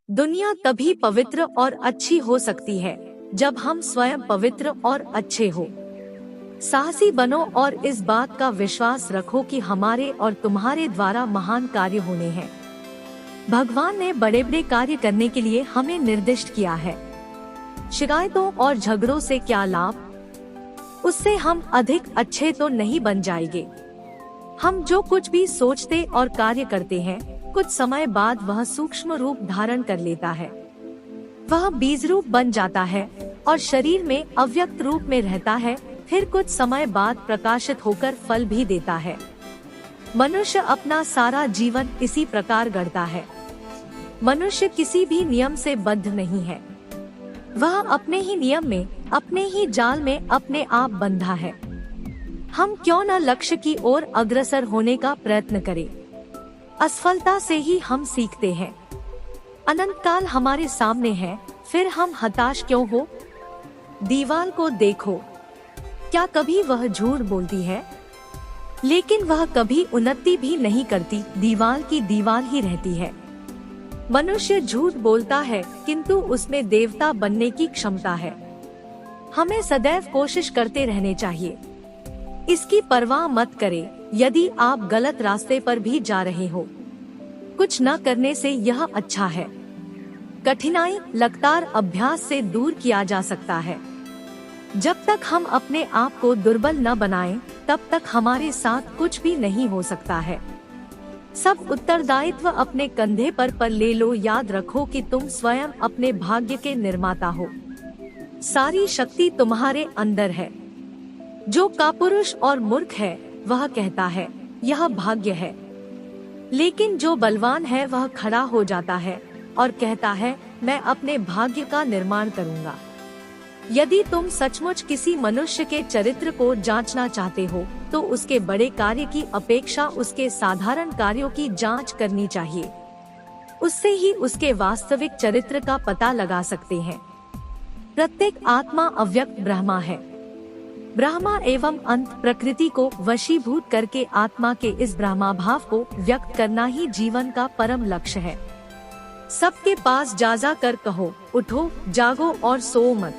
दुनिया तभी पवित्र और अच्छी हो सकती है जब हम स्वयं पवित्र और अच्छे हो। साहसी बनो और इस बात का विश्वास रखो कि हमारे और तुम्हारे द्वारा महान कार्य होने हैं। भगवान ने बड़े बड़े कार्य करने के लिए हमें निर्दिष्ट किया है। शिकायतों और झगड़ों से क्या लाभ? उससे हम अधिक अच्छे तो नहीं बन जाएंगे। हम जो कुछ भी सोचते और कार्य करते हैं, कुछ समय बाद वह सूक्ष्म रूप धारण कर लेता है। वह बीज रूप बन जाता है और शरीर में अव्यक्त रूप में रहता है, फिर कुछ समय बाद प्रकाशित होकर फल भी देता है। मनुष्य अपना सारा जीवन इसी प्रकार गढ़ता है। मनुष्य किसी भी नियम से बद्ध नहीं है। वह अपने ही नियम में, अपने ही जाल में अपने आप बंधा है। हम क्यों न लक्ष्य की ओर अग्रसर होने का प्रयत्न करें? असफलता से ही हम सीखते हैं। अनंत काल हमारे सामने है, फिर हम हताश क्यों हो? दीवाल को देखो, क्या कभी वह झूठ बोलती है? लेकिन वह कभी उन्नति भी नहीं करती, दीवाल की दीवाल ही रहती है। मनुष्य झूठ बोलता है, किंतु उसमें देवता बनने की क्षमता है। हमें सदैव कोशिश करते रहने चाहिए। इसकी परवाह मत करें यदि आप गलत रास्ते पर भी जा रहे हो। कुछ न करने से यह अच्छा है। कठिनाई लगातार अभ्यास से दूर किया जा सकता है। जब तक हम अपने आप को दुर्बल न बनाएं, तब तक हमारे साथ कुछ भी नहीं हो सकता है। सब उत्तरदायित्व अपने कंधे पर ले लो। याद रखो कि तुम स्वयं अपने भाग्य के निर्माता हो। सारी शक्ति तुम्हारे अंदर है। जो कापुरुष और मूर्ख है वह कहता है यह भाग्य है, लेकिन जो बलवान है वह खड़ा हो जाता है और कहता है मैं अपने भाग्य का निर्माण करूंगा। यदि तुम सचमुच किसी मनुष्य के चरित्र को जांचना चाहते हो, तो उसके बड़े कार्य की अपेक्षा उसके साधारण कार्यों की जांच करनी चाहिए। उससे ही उसके वास्तविक चरित्र का पता लगा सकते हैं। प्रत्येक आत्मा अव्यक्त ब्रह्मा है। ब्रह्मा एवं अंत प्रकृति को वशीभूत करके आत्मा के इस ब्रह्माभाव को व्यक्त करना ही जीवन का परम लक्ष्य है। सबके पास जा कर कहो, उठो, जागो और सो मत।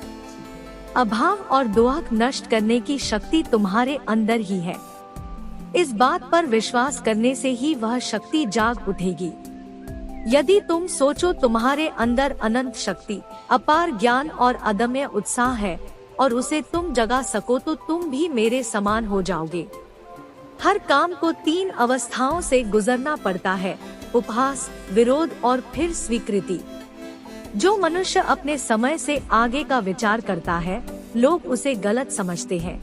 अभाव और दोहक नष्ट करने की शक्ति तुम्हारे अंदर ही है। इस बात पर विश्वास करने से ही वह शक्ति जाग उठेगी। यदि तुम सोचो तुम्हारे अंदर अनंत शक्ति, अपार ज्ञान और अदम्य उत्साह है और उसे तुम जगा सको, तो तुम भी मेरे समान हो जाओगे। हर काम को 3 अवस्थाओं से गुजरना पड़ता है, उपहास, विरोध और फिर स्वीकृति। जो मनुष्य अपने समय से आगे का विचार करता है, लोग उसे गलत समझते हैं।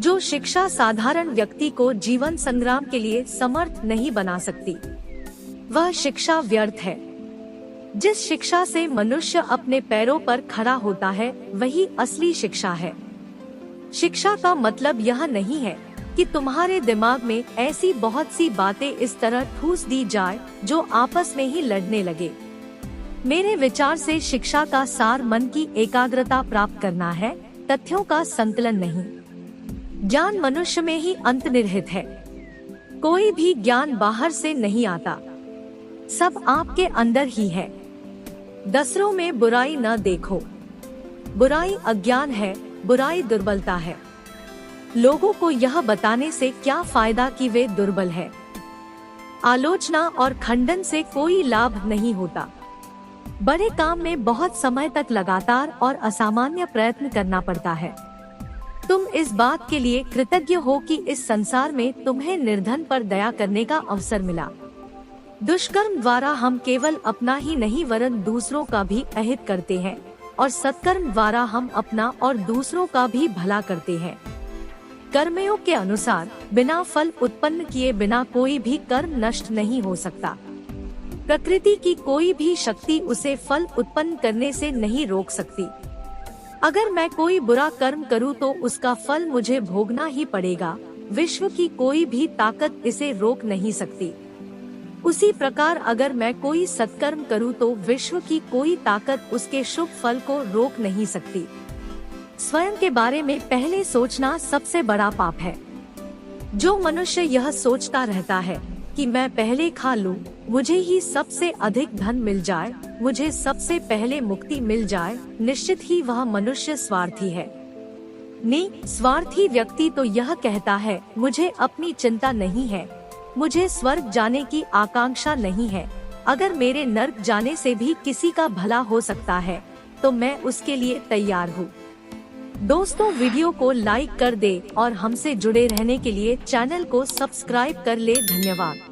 जो शिक्षा साधारण व्यक्ति को जीवन संग्राम के लिए समर्थ नहीं बना सकती, वह शिक्षा व्यर्थ है। जिस शिक्षा से मनुष्य अपने पैरों पर खड़ा होता है, वही असली शिक्षा है। शिक्षा का मतलब यह नहीं है कि तुम्हारे दिमाग में ऐसी बहुत सी बातें इस तरह ठूस दी जाए जो आपस में ही लड़ने लगे। मेरे विचार से शिक्षा का सार मन की एकाग्रता प्राप्त करना है, तथ्यों का संकलन नहीं। ज्ञान मनुष्य में ही अंतर्निहित है। कोई भी ज्ञान बाहर से नहीं आता, सब आपके अंदर ही है। दूसरों में बुराई न देखो। बुराई अज्ञान है, बुराई दुर्बलता है। लोगों को यह बताने से क्या फायदा कि वे दुर्बल है। आलोचना और खंडन से कोई लाभ नहीं होता। बड़े काम में बहुत समय तक लगातार और असामान्य प्रयत्न करना पड़ता है। तुम इस बात के लिए कृतज्ञ हो कि इस संसार में तुम्हें निर्धन पर दया करने का अवसर मिला। दुष्कर्म द्वारा हम केवल अपना ही नहीं वरन दूसरों का भी अहित करते हैं, और सत्कर्म द्वारा हम अपना और दूसरों का भी भला करते हैं। कर्मयोग के अनुसार बिना फल उत्पन्न किए बिना कोई भी कर्म नष्ट नहीं हो सकता। प्रकृति की कोई भी शक्ति उसे फल उत्पन्न करने से नहीं रोक सकती। अगर मैं कोई बुरा कर्म करूं तो उसका फल मुझे भोगना ही पड़ेगा। विश्व की कोई भी ताकत इसे रोक नहीं सकती। उसी प्रकार अगर मैं कोई सत्कर्म करूं तो विश्व की कोई ताकत उसके शुभ फल को रोक नहीं सकती। स्वयं के बारे में पहले सोचना सबसे बड़ा पाप है। जो मनुष्य यह सोचता रहता है कि मैं पहले खा लूं, मुझे ही सबसे अधिक धन मिल जाए, मुझे सबसे पहले मुक्ति मिल जाए, निश्चित ही वह मनुष्य स्वार्थी है। स्वार्थी व्यक्ति तो यह कहता है, मुझे अपनी चिंता नहीं है, मुझे स्वर्ग जाने की आकांक्षा नहीं है, अगर मेरे नर्क जाने से भी किसी का भला हो सकता है तो मैं उसके लिए तैयार हूँ। दोस्तों, वीडियो को लाइक कर दे और हमसे जुड़े रहने के लिए चैनल को सब्सक्राइब कर ले। धन्यवाद।